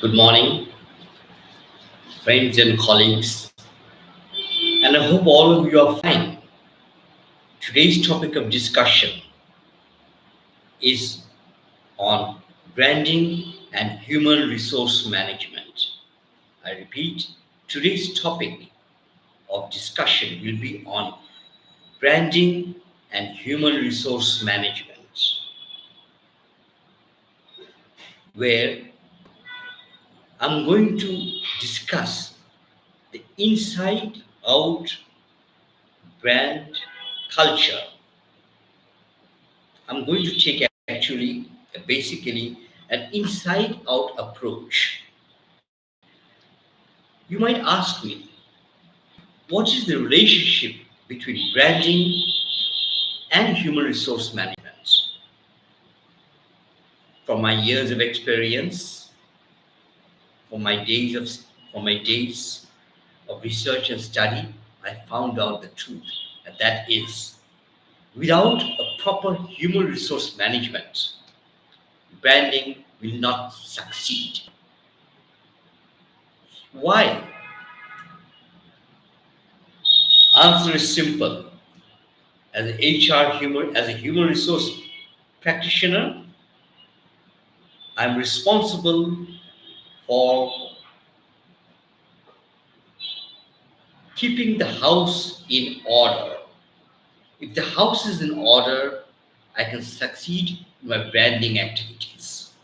Good morning, friends and colleagues, and I hope all of you are fine. Today's topic of discussion is on branding and human resource management. I repeat, today's topic of discussion will be on branding and human resource management, where I'm going to discuss the inside out brand culture. I'm going to take basically an inside out approach. You might ask me, what is the relationship between branding and human resource management? From my years of experience, from my days of from my days of research and study, I found out the truth, and that is without a proper human resource management, branding will not succeed. Why? Answer is simple. As a human resource practitioner, I'm responsible for keeping the house in order. If the house is in order, I can succeed in my branding activities.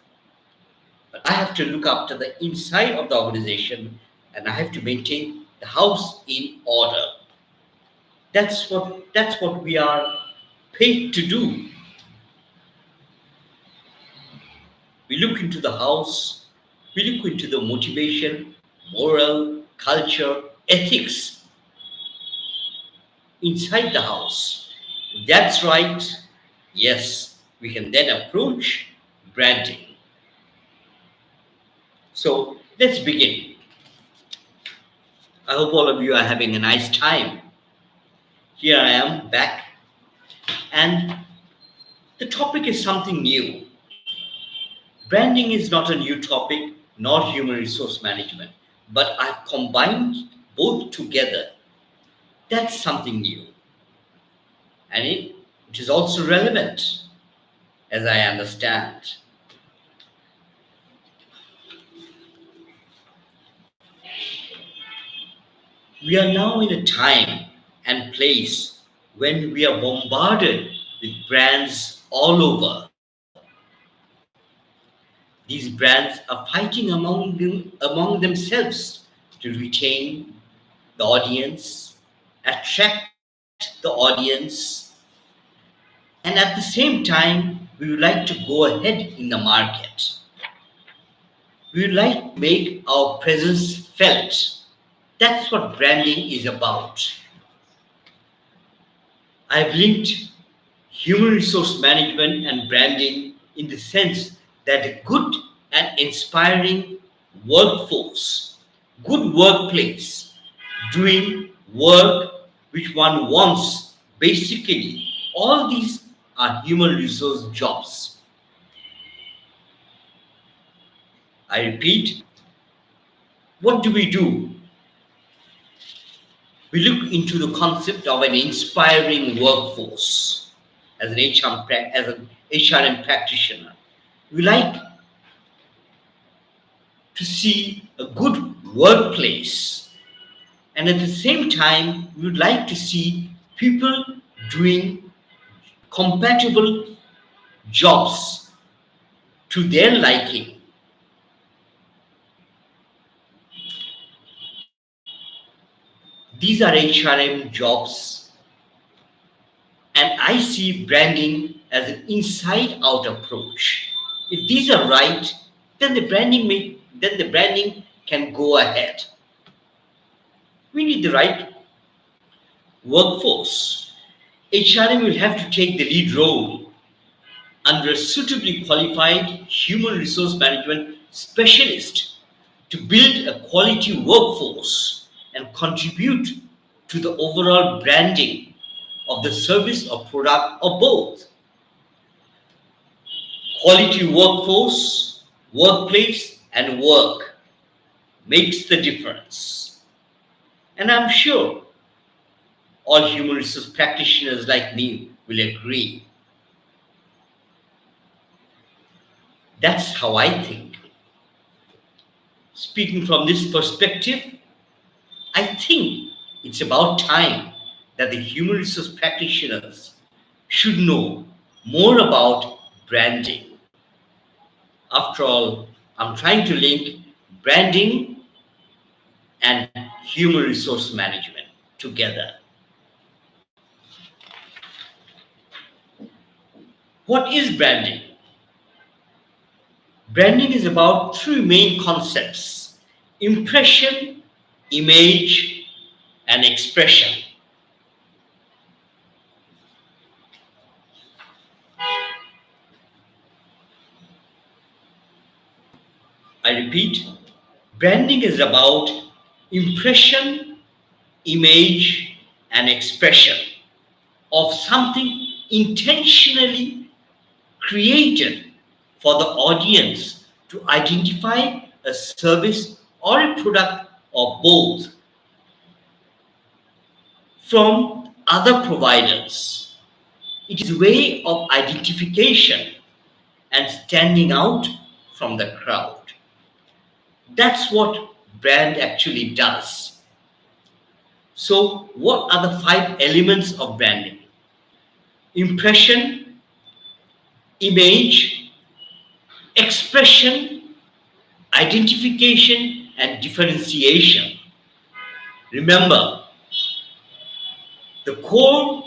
But I have to look after the inside of the organization and I have to maintain the house in order. That's what we are paid to do. We look into the house, we look into the motivation, moral, culture, ethics inside the house. If that's right, yes, we can then approach branding. So let's begin. I hope all of you are having a nice time. Here I am back, and the topic is something new. Branding is not a new topic, nor human resource management, but I've combined both together. That's something new, and it is also relevant, as I understand. We are now in a time and place when we are bombarded with brands all over. These brands are fighting among themselves to retain the audience, attract the audience, and at the same time, we would like to go ahead in the market. We would like to make our presence felt. That's what branding is about. I've linked human resource management and branding in the sense that a good and inspiring workforce, good workplace, doing work which one wants, basically, all these are human resource jobs. I repeat, what do? We look into the concept of an inspiring workforce as an HRM practitioner. We like to see a good workplace, and at the same time, we would like to see people doing compatible jobs to their liking. These are HRM jobs, and I see branding as an inside out approach. If these are right, then the branding can go ahead. We need the right workforce. HRM will have to take the lead role under a suitably qualified human resource management specialist to build a quality workforce and contribute to the overall branding of the service or product or both. Quality workforce, workplace, and work makes the difference. And I'm sure all human resource practitioners like me will agree. That's how I think. Speaking from this perspective, I think it's about time that the human resource practitioners should know more about branding. After all, I'm trying to link branding and human resource management together. What is branding? Branding is about three main concepts: impression, image, and expression. I repeat, branding is about impression, image, and expression of something intentionally created for the audience to identify a service or a product or both from other providers. It is a way of identification and standing out from the crowd. That's what brand actually does. So, what are the five elements of branding? Impression, image, expression, identification, and differentiation. Remember, the core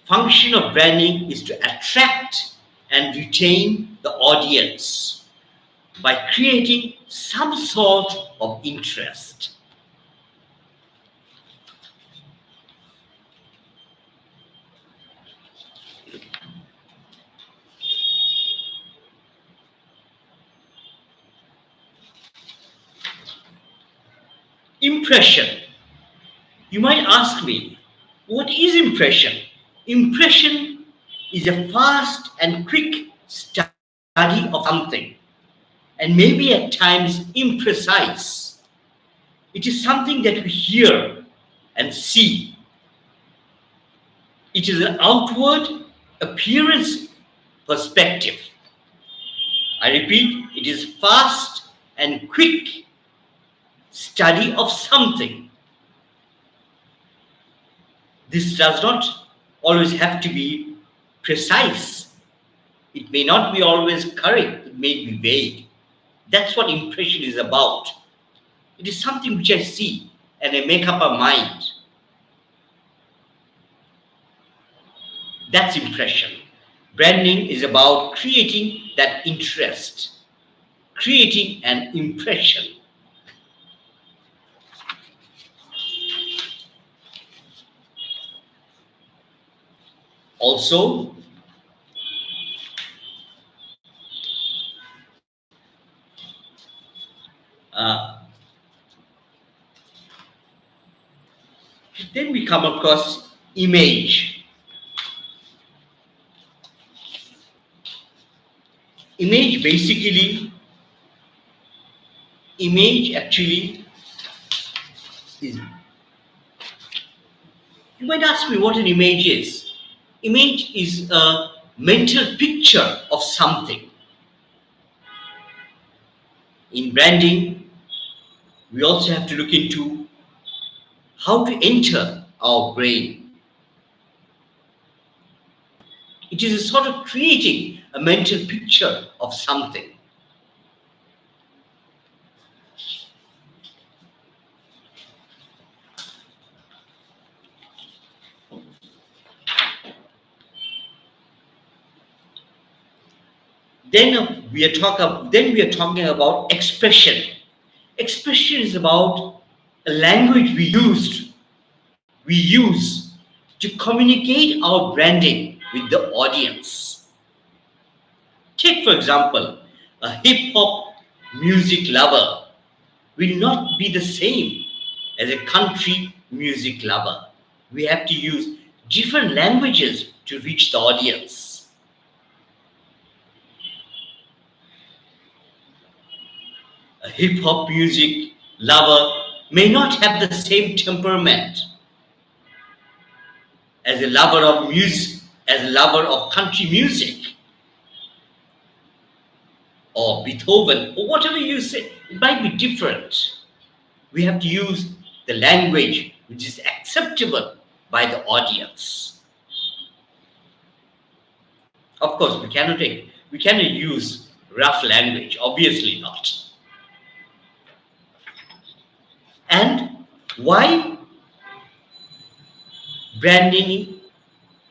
function of branding is to attract and retain the audience by creating some sort of interest. Impression. You might ask me, what is impression? Impression is a fast and quick study of something, and maybe at times imprecise. It is something that we hear and see. It is an outward appearance perspective. I repeat, it is fast and quick study of something. This does not always have to be precise. It may not be always correct. It may be vague. That's what impression is about. It is something which I see and I make up a mind. That's impression. Branding is about creating that interest, creating an impression. Also, uh, then we come across image. Image basically, image actually is, you might ask me what an image is. Image is a mental picture of something. In branding, we also have to look into how to enter our brain. It is a sort of creating a mental picture of something. Then we are talking about expression. Expression is about a language we use to communicate our branding with the audience. Take for example, a hip hop music lover will not be the same as a country music lover. We have to use different languages to reach the audience. hip hop music lover may not have the same temperament as a lover of music, as a lover of country music or Beethoven or whatever you say. It might be different. We have to use the language which is acceptable by the audience. Of course, we cannot use rough language, obviously not. And why branding?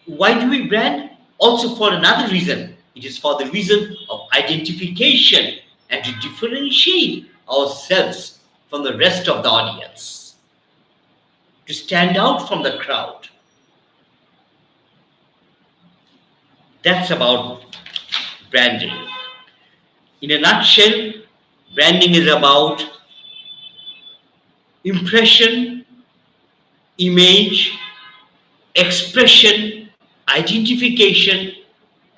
Why do we brand? Also for another reason. It is for the reason of identification and to differentiate ourselves from the rest of the audience, to stand out from the crowd. That's about branding. In a nutshell, branding is about impression, image, expression, identification,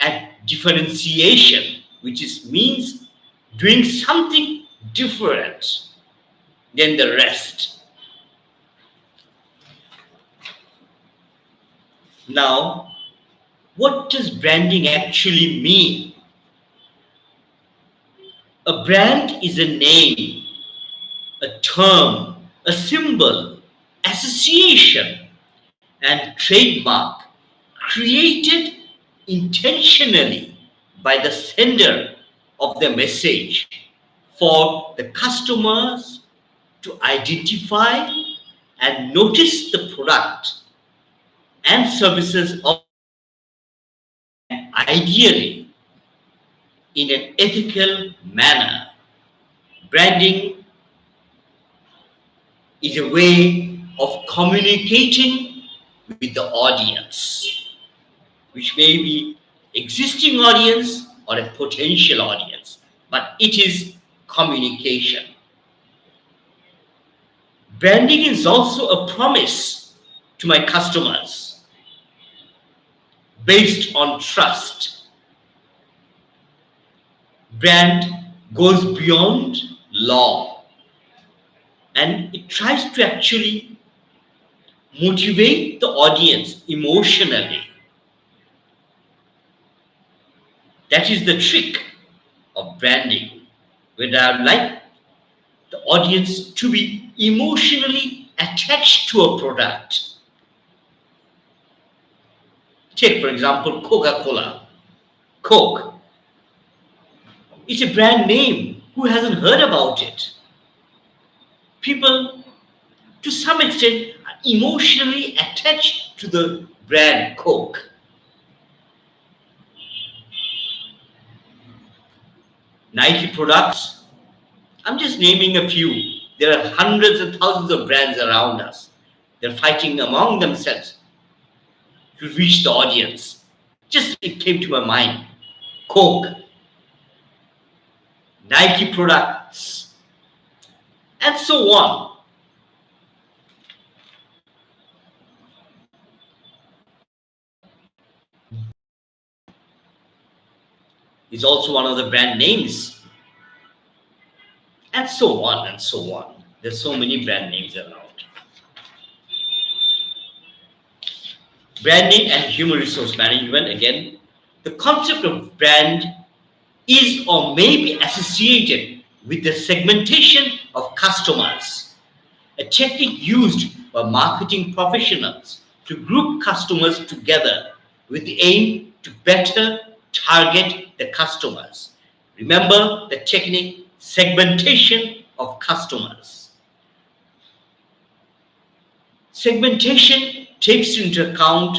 and differentiation, which means doing something different than the rest. Now, what does branding actually mean? A brand is a name, a term, a symbol, association, and trademark created intentionally by the sender of the message for the customers to identify and notice the product and services of, ideally in an ethical manner. Branding is a way of communicating with the audience, which may be existing audience or a potential audience, but it is communication. Branding is also a promise to my customers based on trust. Brand goes beyond law and it tries to actually motivate the audience emotionally. That is the trick of branding, where I would like the audience to be emotionally attached to a product. Take, for example, Coca-Cola. Coke. It's a brand name. Who hasn't heard about it? People, to some extent, are emotionally attached to the brand Coke. Nike products, I'm just naming a few. There are hundreds and thousands of brands around us. They're fighting among themselves to reach the audience. Just it came to my mind. Coke, Nike products, and so on. Is also one of the brand names, and so on and so on. There's so many brand names around. Branding and human resource management, again, the concept of brand is or may be associated with the segmentation of customers, a technique used by marketing professionals to group customers together with the aim to better target the customers. Remember the technique, segmentation of customers. Segmentation takes into account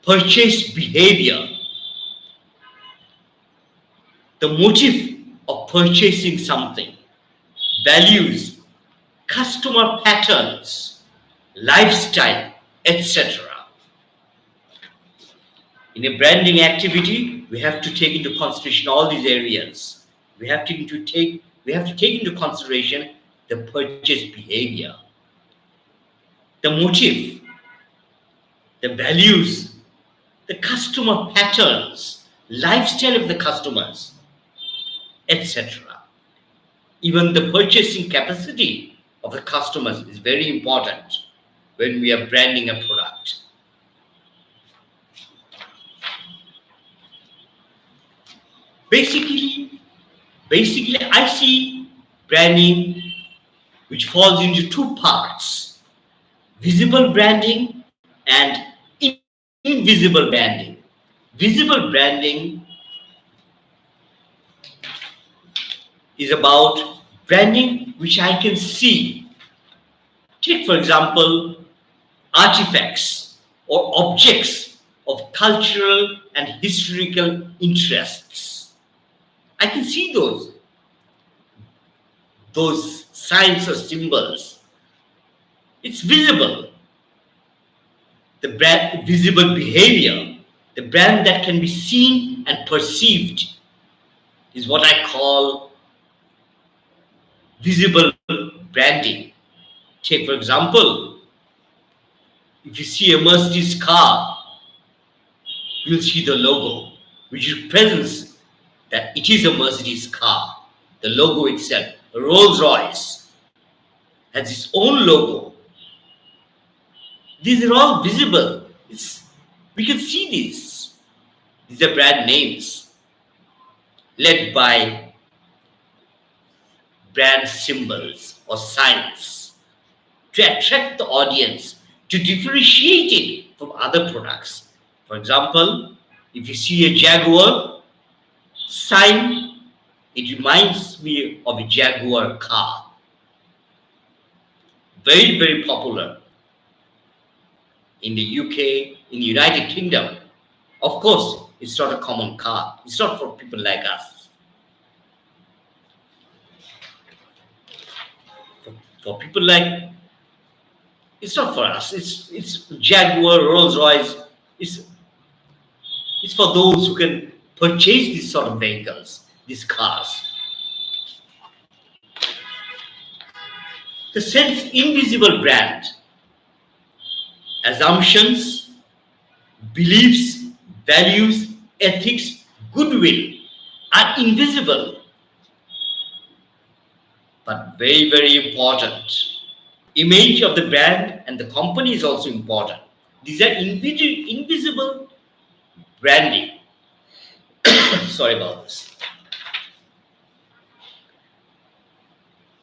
purchase behavior, the motive of purchasing something, values, customer patterns, lifestyle, etc. In a branding activity, we have to take into consideration all these areas. We have to take into consideration the purchase behavior, the motive, the values, the customer patterns, lifestyle of the customers, etc. Even the purchasing capacity of the customers is very important when we are branding a product. Basically, basically, I see branding which falls into two parts: visible branding and invisible branding. Visible branding is about branding which I can see. Take, for example, artifacts or objects of cultural and historical interests. I can see those signs or symbols. It's visible. The brand visible behavior, the brand that can be seen and perceived is what I call visible branding. Take, for example, if you see a Mercedes car, you'll see the logo, which represents that it is a Mercedes car. The logo itself, Rolls Royce, has its own logo. These are all visible. We can see these. These are brand names led by brand symbols or signs to attract the audience, to differentiate it from other products. For example, if you see a Jaguar sign, it reminds me of a Jaguar car. Very, very popular in the UK, in the United Kingdom. Of course, it's not a common car. It's not for people like us. For people like, it's not for us. It's Jaguar, Rolls Royce. It's it's for those who can purchase these sort of vehicles, these cars. The sense invisible brand, assumptions, beliefs, values, ethics, goodwill are invisible but very, very important. Image of the brand and the company is also important. These are invisible branding. Sorry about this.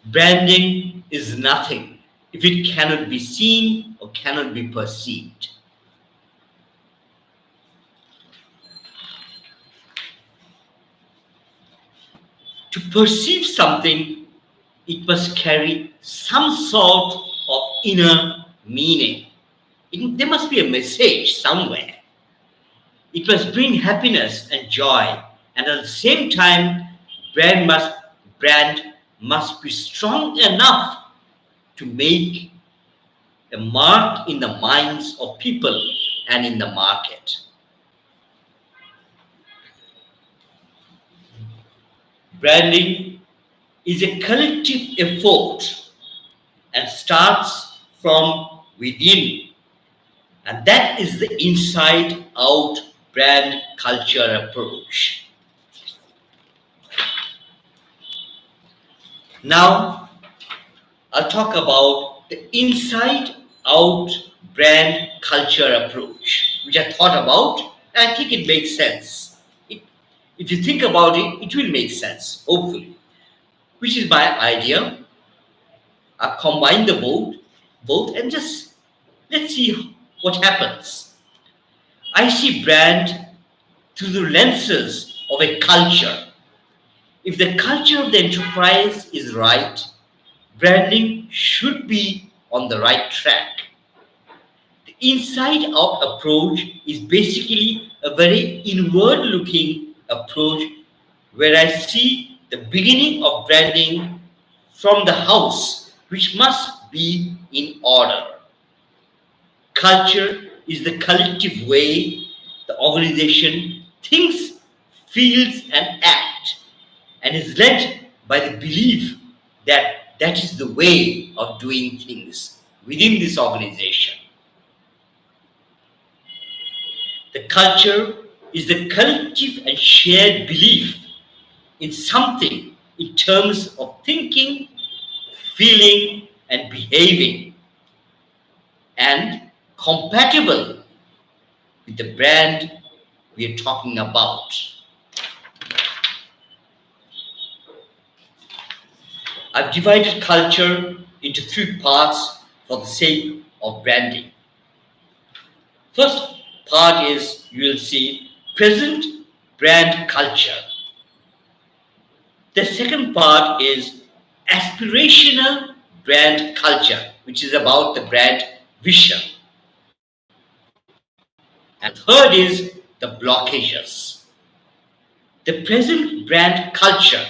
Branding is nothing if it cannot be seen or cannot be perceived. To perceive something, it must carry some sort of inner meaning. There must be a message somewhere. It must bring happiness and joy, and at the same time, brand must brand must be strong enough to make a mark in the minds of people and in the market. Branding is a collective effort and starts from within, and that is the inside out brand culture approach. Now, I'll talk about the inside out brand culture approach, which I thought about, and I think it makes sense. If you think about it, it will make sense, hopefully, which is my idea. I combine the both, and just let's see what happens. I see brand through the lenses of a culture. If the culture of the enterprise is right, branding should be on the right track. The inside out approach is basically a very inward looking approach where I see the beginning of branding from the house, which must be in order. Culture is the collective way the organization thinks, feels, and acts, and is led by the belief that that is the way of doing things within this organization. The culture is the collective and shared belief in something in terms of thinking, feeling, and behaving, and compatible with the brand we are talking about. I've divided culture into three parts for the sake of branding. First part is, you will see, present brand culture. The second part is aspirational brand culture, which is about the brand vision. And third is the blockages. The present brand culture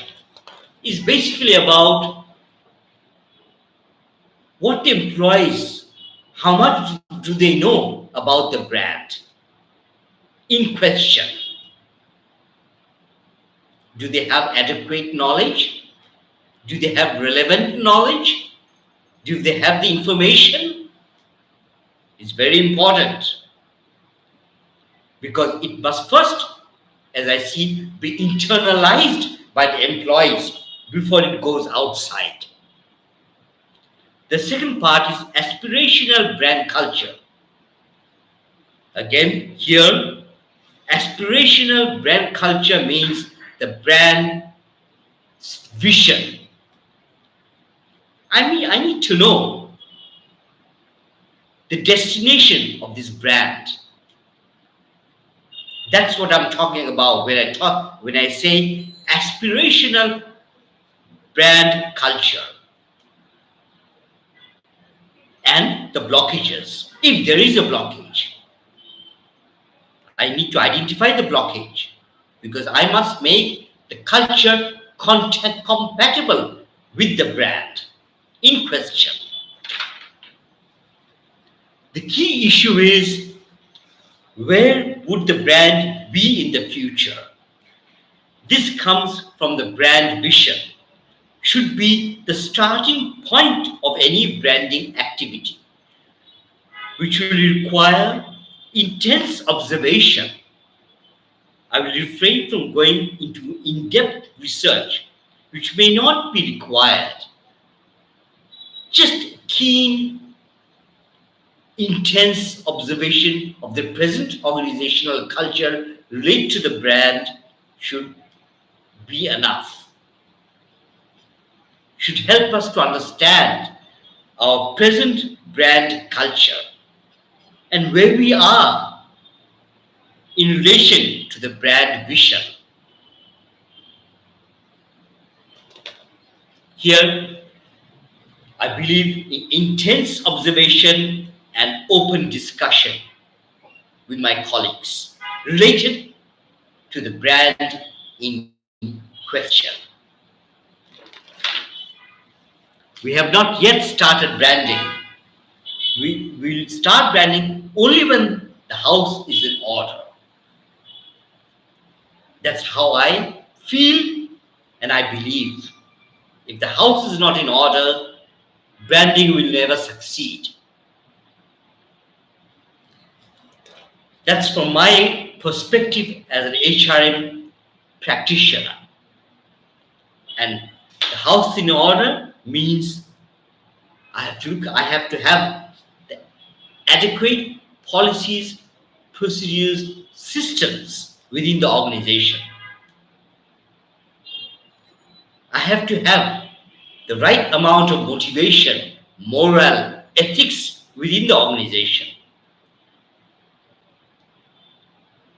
is basically about what the employees, how much do they know about the brand in question. Do they have adequate knowledge? Do they have relevant knowledge? Do they have the information? It's very important, because it must first, as I see, be internalized by the employees before it goes outside. The second part is aspirational brand culture. Again, here, aspirational brand culture means the brand vision. I need to know the destination of this brand. That's what I'm talking about when I say aspirational brand culture. And the blockages. If there is a blockage, I need to identify the blockage, because I must make the culture content compatible with the brand in question. The key issue is, where would the brand be in the future? This comes from the brand vision, should be the starting point of any branding activity, which will require intense observation. I will refrain from going into in-depth research, which may not be required. Just keen, intense observation of the present organizational culture related to the brand should be enough. Should help us to understand our present brand culture and where we are in relation to the brand vision. Here, I believe in intense observation and open discussion with my colleagues related to the brand in question. We have not yet started branding. We will start branding only when the house is in order. That's how I feel and I believe. If the house is not in order, branding will never succeed. That's from my perspective as an HRM practitioner. And the house in order means I have to have the adequate policies, procedures, systems within the organization. I have to have the right amount of motivation, morale, ethics within the organization.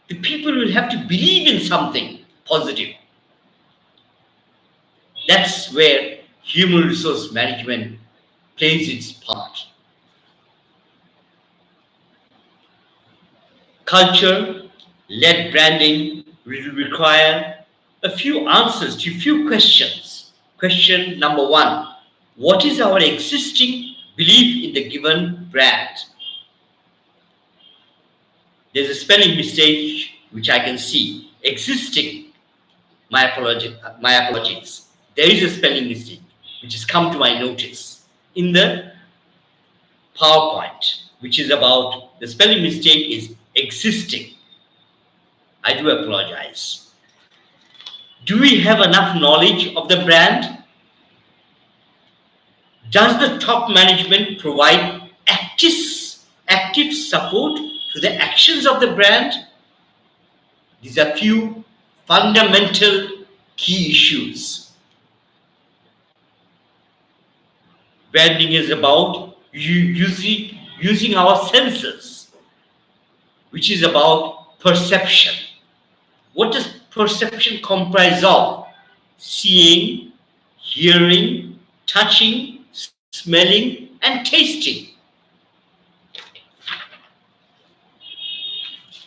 The people will have to believe in something positive. That's where human resource management plays its part. Culture-led branding will require a few answers to a few questions. Question number one: what is our existing belief in the given brand? There's a spelling mistake which I can see. Existing, my apologies. There is a spelling mistake which has come to my notice in the PowerPoint, which is about, the spelling mistake is existing. I do apologize. Do we have enough knowledge of the brand? Does the top management provide active support to the actions of the brand? These are few fundamental key issues. Branding is about using our senses, which is about perception. What does perception comprise of? Seeing, hearing, touching, smelling, and tasting.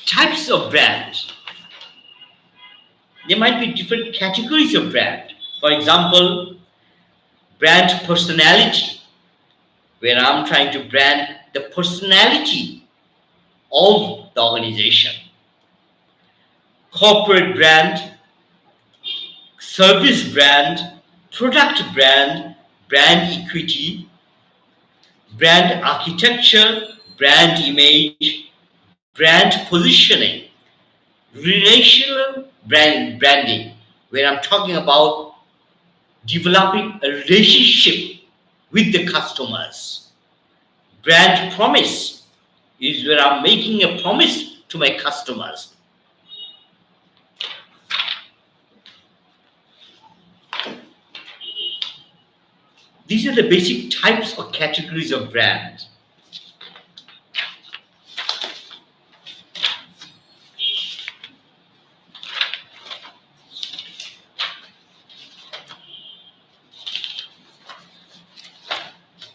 Types of brand. There might be different categories of brand. For example, brand personality, where I'm trying to brand the personality of the organization. Corporate brand, service brand, product brand, brand equity, brand architecture, brand image, brand positioning, relational branding, where I'm talking about developing a relationship with the customers. Brand promise is where I'm making a promise to my customers. These are the basic types or categories of brand.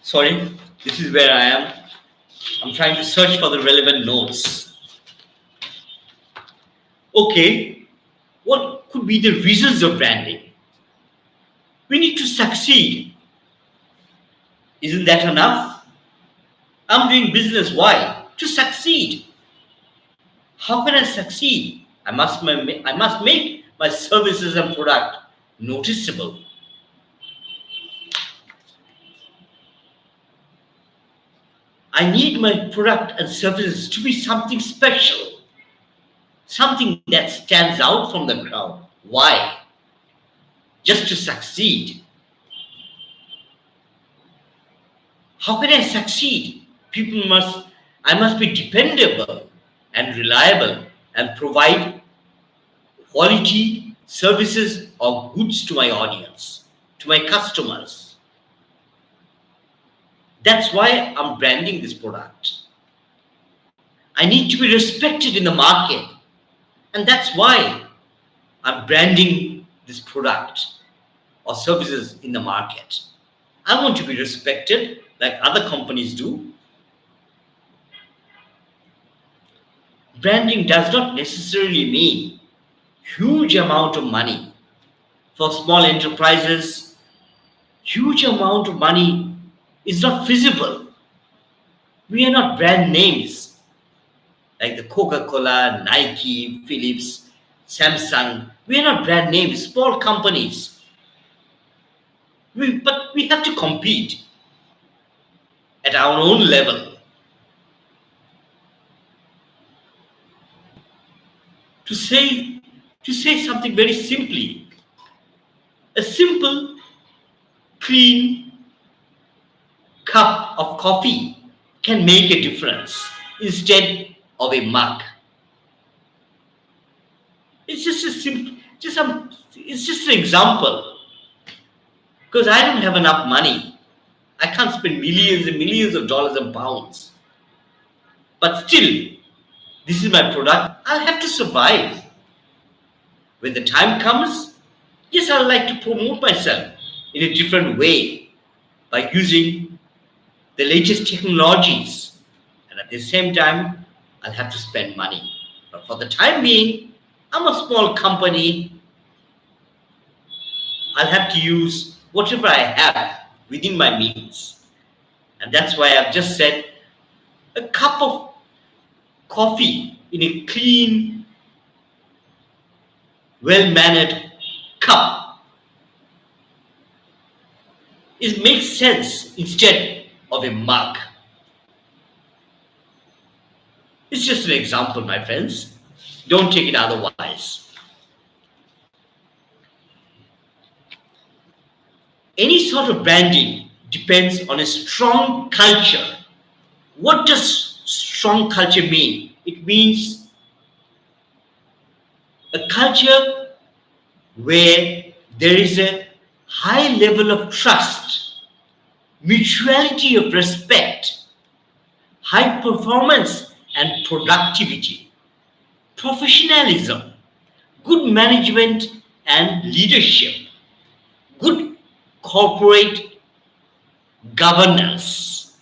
Sorry, this is where I am. I'm trying to search for the relevant notes. Okay, what could be the reasons of branding? We need to succeed. Isn't that enough? I'm doing business. Why? To succeed. How can I succeed? I must make my services and product noticeable. I need my product and services to be something special, something that stands out from the crowd. Why? Just to succeed. How can I succeed? I must be dependable and reliable and provide quality services or goods to my audience, to my customers. That's why I'm branding this product. I need to be respected in the market, and that's why I'm branding this product or services in the market. I want to be respected like other companies do. Branding does not necessarily mean huge amount of money. For small enterprises, huge amount of money is not feasible. We are not brand names like the Coca-Cola, Nike, Philips, Samsung. We are not brand names, small companies. But we have to compete at our own level. To say something very simply, a simple, clean cup of coffee can make a difference instead of a mug. It's just a simple, it's just an example. Because I don't have enough money. I can't spend millions and millions of dollars and pounds. But still, this is my product. I'll have to survive. When the time comes, yes, I'd like to promote myself in a different way by using the latest technologies. And at the same time, I'll have to spend money. But for the time being, I'm a small company. I'll have to use whatever I have within my means. And that's why I've just said a cup of coffee in a clean, well-mannered cup. It makes sense instead of a mug. It's just an example, my friends. Don't take it otherwise. Any sort of branding depends on a strong culture. What does strong culture mean? It means a culture where there is a high level of trust, mutuality of respect, high performance and productivity, professionalism, good management and leadership, good corporate governance.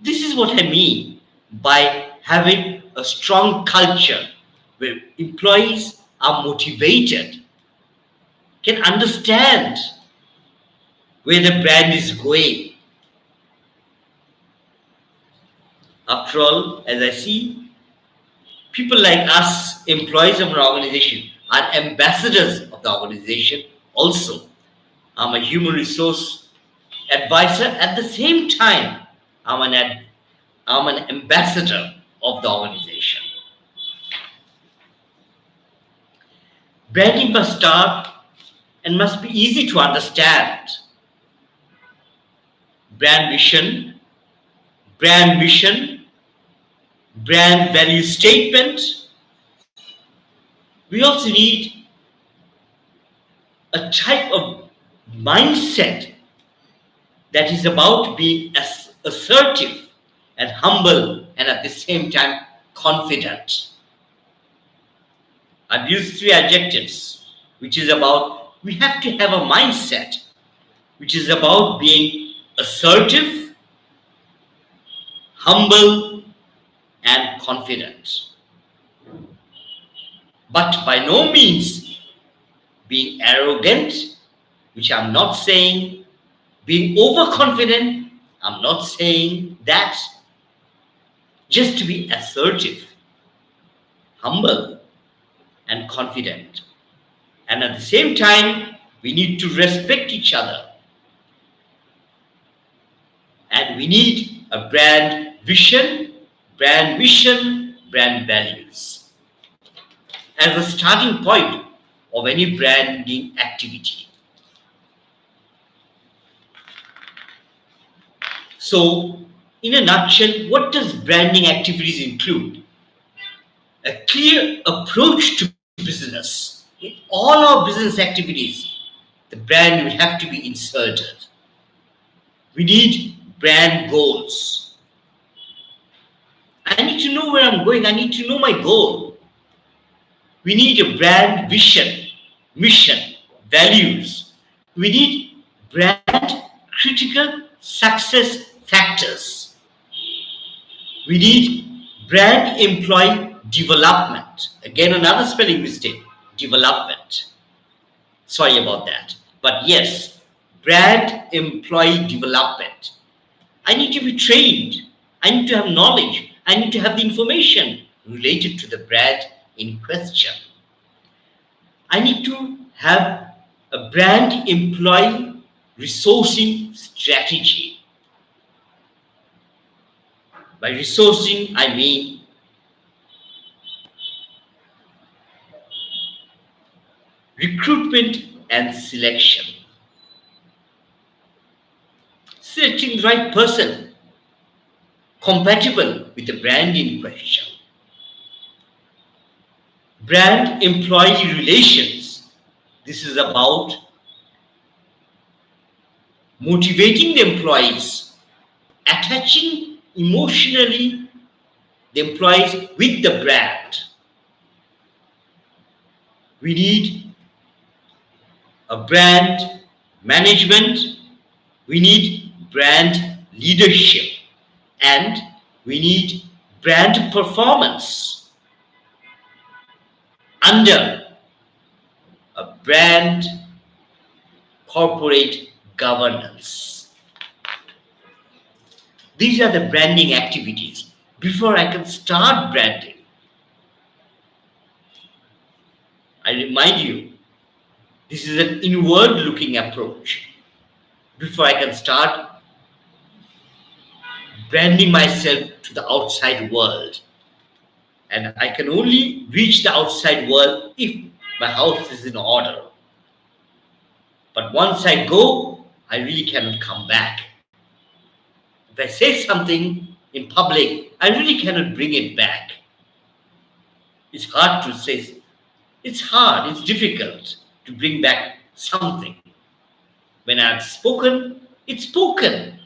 This is what I mean by having a strong culture where employees are motivated, can understand where the brand is going. After all, as I see, people like us, employees of an organization, are ambassadors of the organization also. I'm a human resource advisor. At the same time, I'm an ambassador of the organization. Branding must start and must be easy to understand. Brand vision, brand mission, brand value statement. We also need a type of mindset that is about being assertive and humble and at the same time confident. I've used three adjectives, which is about we have to have a mindset which is about being assertive, humble, and confident. But by no means being arrogant, which I'm not saying, being overconfident, I'm not saying that. Just to be assertive, humble, and confident. And at the same time, we need to respect each other. And we need a brand vision, brand mission, brand values as a starting point of any branding activity. So, in a nutshell, what does branding activities include? A clear approach to business. In all our business activities, the brand will have to be inserted. We need brand goals. I need to know where I'm going. I need to know my goal. We need a brand vision, mission, values. We need brand critical success factors. We need brand employee development. Again, another spelling mistake. Development. Sorry about that. But yes, brand employee development. I need to be trained. I need to have knowledge. I need to have the information related to the brand in question. I need to have a brand employee resourcing strategy. By resourcing, I mean recruitment and selection. Selecting the right person compatible with the brand in question. Brand employee relations. This is about motivating the employees, attaching emotionally the employees with the brand. We need a brand management, we need brand leadership, and we need brand performance under a brand corporate governance. These are the branding activities. Before I can start branding, I remind you, this is an inward looking approach. Before I can start branding myself to the outside world. And I can only reach the outside world if my house is in order. But once I go, I really cannot come back. If I say something in public, I really cannot bring it back. It's hard to say. It's hard, it's difficult to bring back something. When I've spoken, it's spoken.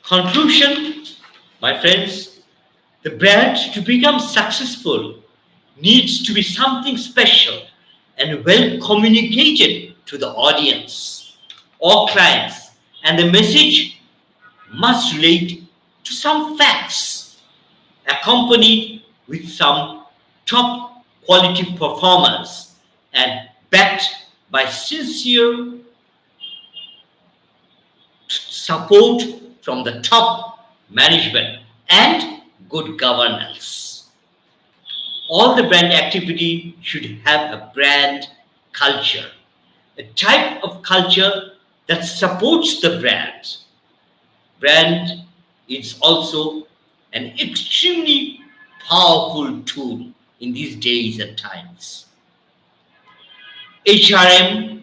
Conclusion, my friends, the brand to become successful needs to be something special and well communicated to the audience or clients, and the message must relate to some facts accompanied with some top quality performance and backed by sincere support from the top management and good governance. All the brand activity should have a brand culture, a type of culture that supports the brand. Brand is also an extremely powerful tool in these days and times. HRM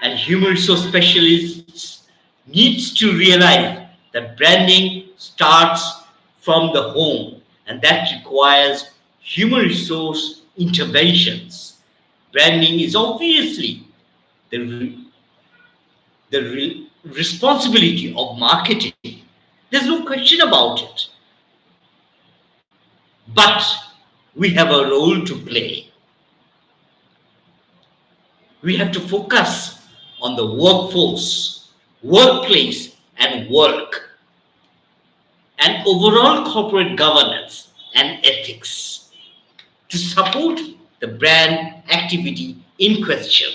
and human resource specialists needs to realize that branding starts from the home, and that requires human resource interventions. Branding is obviously the responsibility of marketing. There's no question about it. But we have a role to play. We have to focus on the workforce, workplace, and work, and overall corporate governance and ethics to support the brand activity in question.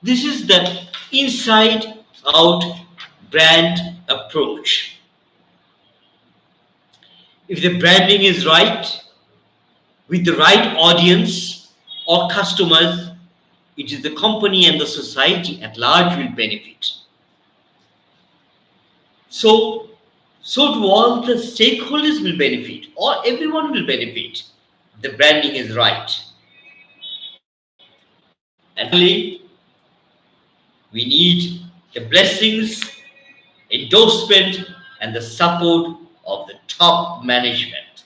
This is the inside out brand approach. If the branding is right, with the right audience or customers, it is the company and the society at large will benefit. So do all the stakeholders will benefit, or everyone will benefit. The branding is right. And finally, we need the blessings, endorsement, and the support of the top management.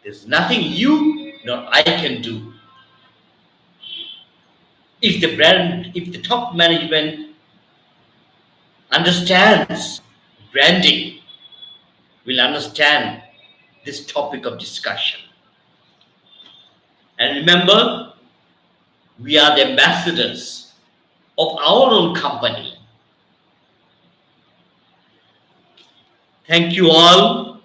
There's nothing you nor I can do. If the top management understands branding, will understand this topic of discussion. And remember, we are the ambassadors of our own company. Thank you all.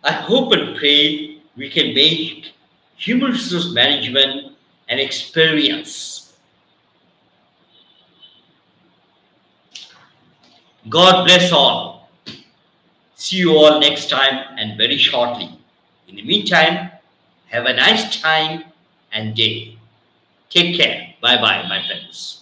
I hope and pray we can make human resource management an experience. God bless all. See you all next time and very shortly. In the meantime, have a nice time and day. Take care. Bye bye, my friends.